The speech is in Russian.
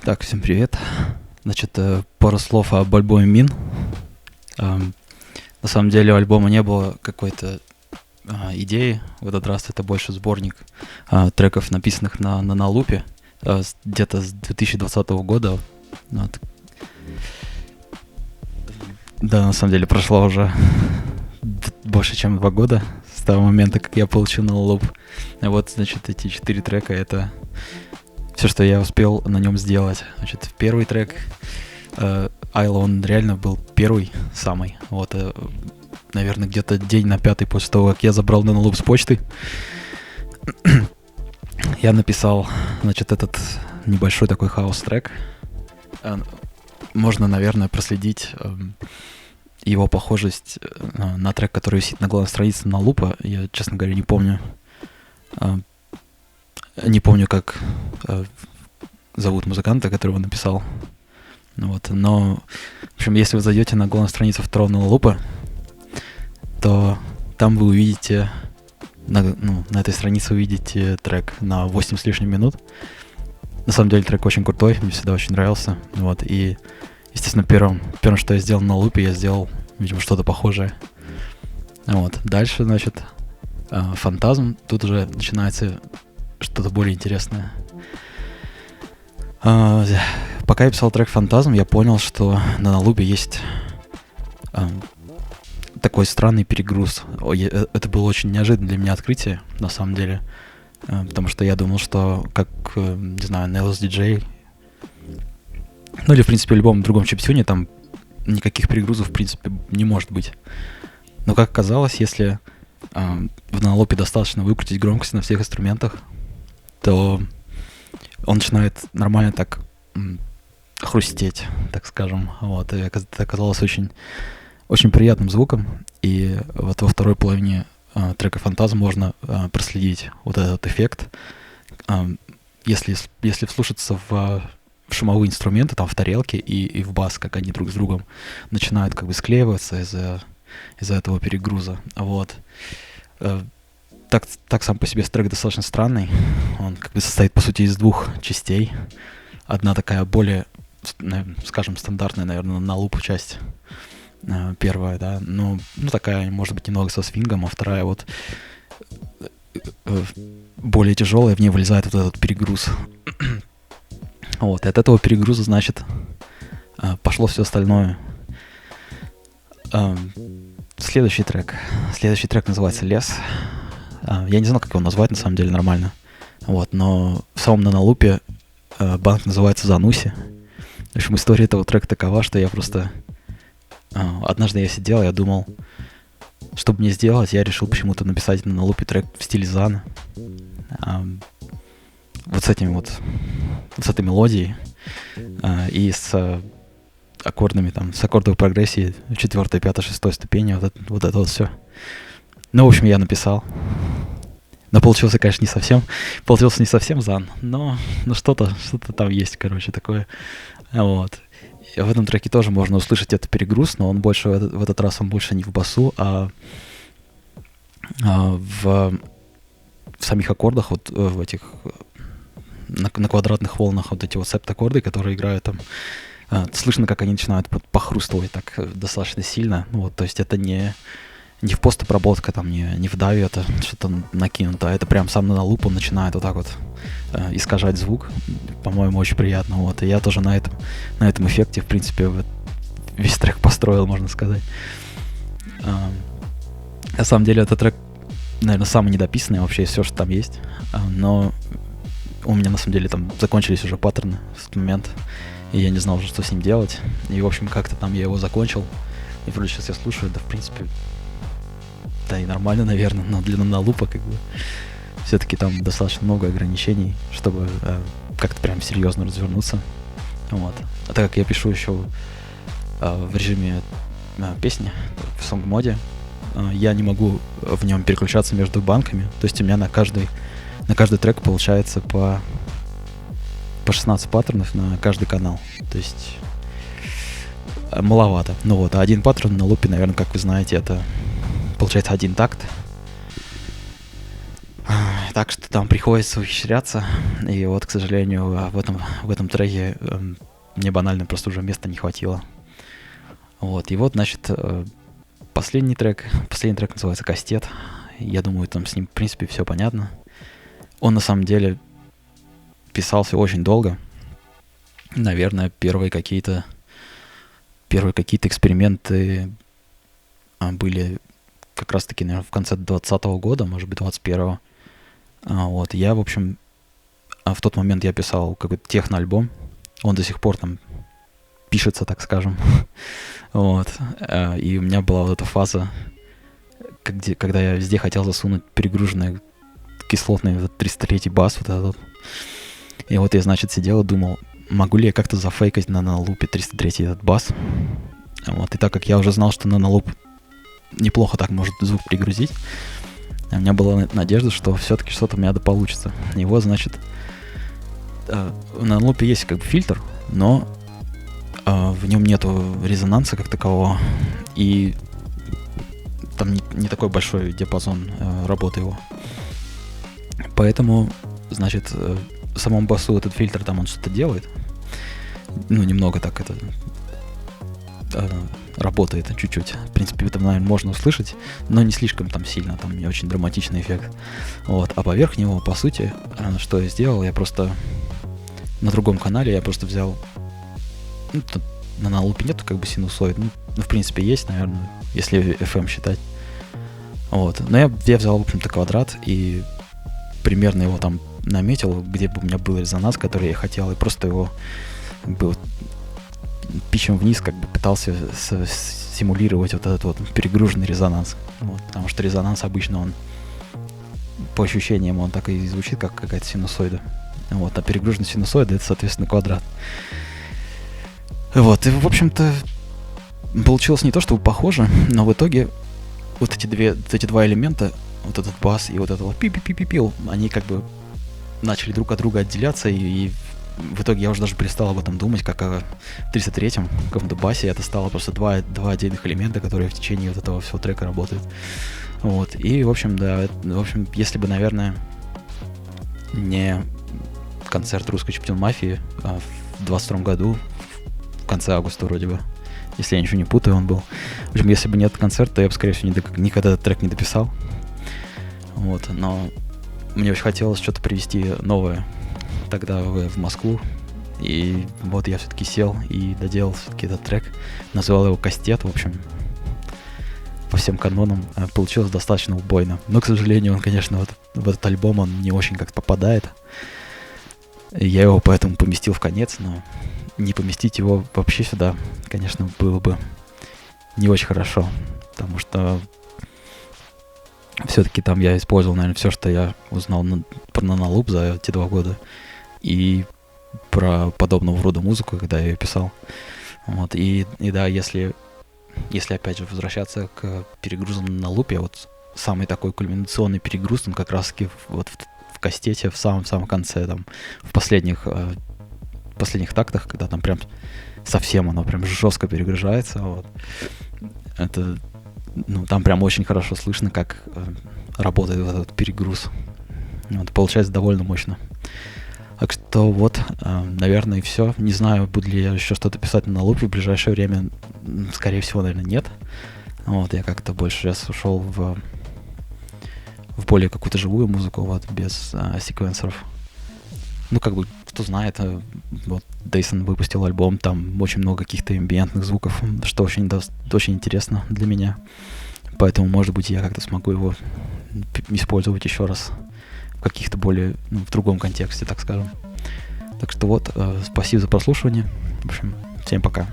Так, всем привет. Значит, пару слов об альбоме Мин. На самом деле у альбома не было какой-то идеи. В этот раз это больше сборник треков, написанных на лупе, где-то с 2020 года. Вот. Да, на самом деле прошло уже больше, чем 2 года с того момента, как я получил на луп. Вот, значит, эти 4 трека — это все, что я успел на нем сделать. Значит, первый трек Айла, он реально был первый, самый. Вот, наверное, где-то день на 5 после того, как я забрал Нанолуп с почты, я написал, значит, этот небольшой такой хаус-трек. Можно, наверное, проследить его похожесть на трек, который висит на главной странице Нанолупа. Я, честно говоря, не помню. Не помню, как зовут музыканта, который его написал. Вот. Но, в общем, если вы зайдете на главную страницу второго Нанолупа, то там вы увидите, на этой странице увидите трек на 8 с лишним минут. На самом деле трек очень крутой, мне всегда очень нравился. Вот. И, естественно, первым, что я сделал на лупе, я сделал, видимо, что-то похожее. Вот. Дальше, значит, Фантазм. Тут уже начинается что-то более интересное. Пока я писал трек «Фантазм», я понял, что на Нанолупе есть такой странный перегруз. Это было очень неожиданное для меня открытие, на самом деле. Потому что я думал, что как, не знаю, Nails DJ, ну или, в принципе, в любом другом чиптюне там никаких перегрузов, в принципе, не может быть. Но, как оказалось, если в Нанолупе достаточно выкрутить громкость на всех инструментах, то он начинает нормально так хрустеть, так скажем. Вот. И это оказалось очень, очень приятным звуком. И вот во второй половине трека «Фантазм» можно проследить вот этот эффект. Если вслушаться в шумовые инструменты, там в тарелке и в бас, как они друг с другом начинают как бы склеиваться из-за этого перегруза. Вот. Так сам по себе трек достаточно странный. Он как бы состоит, по сути, из 2 частей. Одна такая более, скажем, стандартная, наверное, на лупу часть. Первая, да. Ну, такая, может быть, немного со свингом, а вторая вот более тяжелая, в ней вылезает вот этот перегруз. Вот, и от этого перегруза, значит, пошло все остальное. Следующий трек называется «Лес». Я не знал, как его назвать, на самом деле, нормально. Вот, но в самом Нанолупе банк называется «Зануси». В общем, история этого трека такова, что я просто... Однажды я сидел, я думал, что мне сделать, я решил почему-то написать на Нанолупе трек в стиле Зана. Вот с этими вот... с этой мелодией и с аккордами, там, с аккордовой прогрессией 4, 5, 6 ступени, вот это вот все. Ну, в общем, я написал. Но получился, конечно, не совсем Зан, но что-то там есть, короче, такое. Вот. И в этом треке тоже можно услышать этот перегруз, но он больше, в этот раз он больше не в басу, а в самих аккордах, вот в этих, на квадратных волнах вот эти вот септаккорды, которые играют там. Слышно, как они начинают похрустывать так достаточно сильно. Вот, то есть это не в постобработка, там, не в даве это что-то накинуто, а это прям сам Нанолуп, он начинает вот так вот искажать звук. По-моему, очень приятно. Вот. И я тоже на этом эффекте, в принципе, весь трек построил, можно сказать. На самом деле, этот трек, наверное, самый недописанный вообще из всего, что там есть. Но у меня, на самом деле, там закончились уже паттерны в этот момент. И я не знал уже, что с ним делать. И, в общем, как-то там я его закончил. И вроде сейчас я слушаю, да, в принципе, да и нормально, наверное, но для Нанолупа как бы все-таки там достаточно много ограничений, чтобы как-то прям серьезно развернуться. Вот. А так как я пишу еще в режиме песни, в сонг-моде, я не могу в нем переключаться между банками. То есть у меня на каждый трек получается по 16 паттернов на каждый канал. То есть маловато. Ну вот, а один паттерн на лупе, наверное, как вы знаете, это получается 1 такт. так что там приходится ухищряться, и вот, к сожалению, в этом треке мне банально просто уже места не хватило. Вот, и вот, значит, последний трек называется «Кастет». Я думаю, там с ним, в принципе, все понятно. Он, на самом деле, писался очень долго. Наверное, первые какие-то эксперименты были как раз-таки, наверное, в конце 2020 года, может быть, 2021. Вот, я, в общем, в тот момент я писал какой-то техно-альбом. Он до сих пор там пишется, так скажем. Вот. И у меня была вот эта фаза, когда я везде хотел засунуть перегруженный кислотный 303-й бас, вот этот. И вот я, значит, сидел и думал, могу ли я как-то зафейкать на лупе 303-й этот бас. Вот. И так как я уже знал, что на луп неплохо так может звук пригрузить, у меня была надежда, что все-таки что-то у меня да получится. И вот, значит, на лупе есть как бы фильтр, но в нем нету резонанса как такового, и там не такой большой диапазон работы его. Поэтому, значит, самому басу этот фильтр там он что-то делает. Ну, немного так это работает чуть-чуть. В принципе, это, наверное, можно услышать, но не слишком там сильно, там не очень драматичный эффект. Вот. А поверх него, по сути, что я сделал, я просто на другом канале я просто взял, ну, на лупе нету как бы синусоид, ну, в принципе, есть, наверное, если FM считать. Вот. Но я взял, в общем-то, квадрат и примерно его там наметил, где бы у меня был резонанс, который я хотел, и просто его как бы вот пичем вниз как бы пытался симулировать вот этот вот перегруженный резонанс. Вот. Потому что резонанс обычно он по ощущениям он так и звучит, как какая-то синусоида. Вот. А перегруженный синусоид это, соответственно, квадрат. Вот. И, в общем-то, получилось не то, чтобы похоже, но в итоге вот эти два элемента, вот этот бас и вот этот вот пи-пи-пи-пи-пил, они как бы начали друг от друга отделяться, и в итоге я уже даже перестал об этом думать, как о 303-м каком-то басе. Это стало просто два отдельных элемента, которые в течение вот этого всего трека работают. Вот. И, в общем, да, если бы, наверное, не концерт русской чемпион мафии в 22 году, в конце августа вроде бы, если я ничего не путаю, он был. В общем, если бы нет концерта, то я бы, скорее всего, никогда этот трек не дописал. Вот. Но мне очень хотелось что-то привезти новое тогда в Москву. И вот я все-таки сел и доделал все-таки этот трек. Назвал его «Кастет». В общем, по всем канонам получилось достаточно убойно. Но, к сожалению, он, конечно, в этот альбом он не очень как-то попадает. Я его поэтому поместил в конец, но не поместить его вообще сюда, конечно, было бы не очень хорошо. Потому что все-таки там я использовал, наверное, все, что я узнал про Nanoloop за эти 2 года. И про подобного рода музыку, когда я ее писал. Вот. И да, если опять же возвращаться к перегрузам на лупе, вот самый такой кульминационный перегруз, он как раз-таки вот в кастете, в самом конце, там, в последних тактах, когда там прям совсем оно прям жестко перегружается. Вот. Это, ну, там прям очень хорошо слышно, как работает вот этот перегруз. Вот, получается довольно мощно. Так что вот, наверное, и все. Не знаю, буду ли я еще что-то писать на лупе в ближайшее время. Скорее всего, наверное, нет. Вот, я как-то больше сейчас ушел в более какую-то живую музыку, вот, без секвенсоров. Ну, как бы, кто знает, вот, Дейсон выпустил альбом, там очень много каких-то амбиентных звуков, что очень интересно для меня. Поэтому, может быть, я как-то смогу его использовать еще раз в каких-то более, ну, в другом контексте, так скажем. Так что вот, спасибо за прослушивание. В общем, всем пока.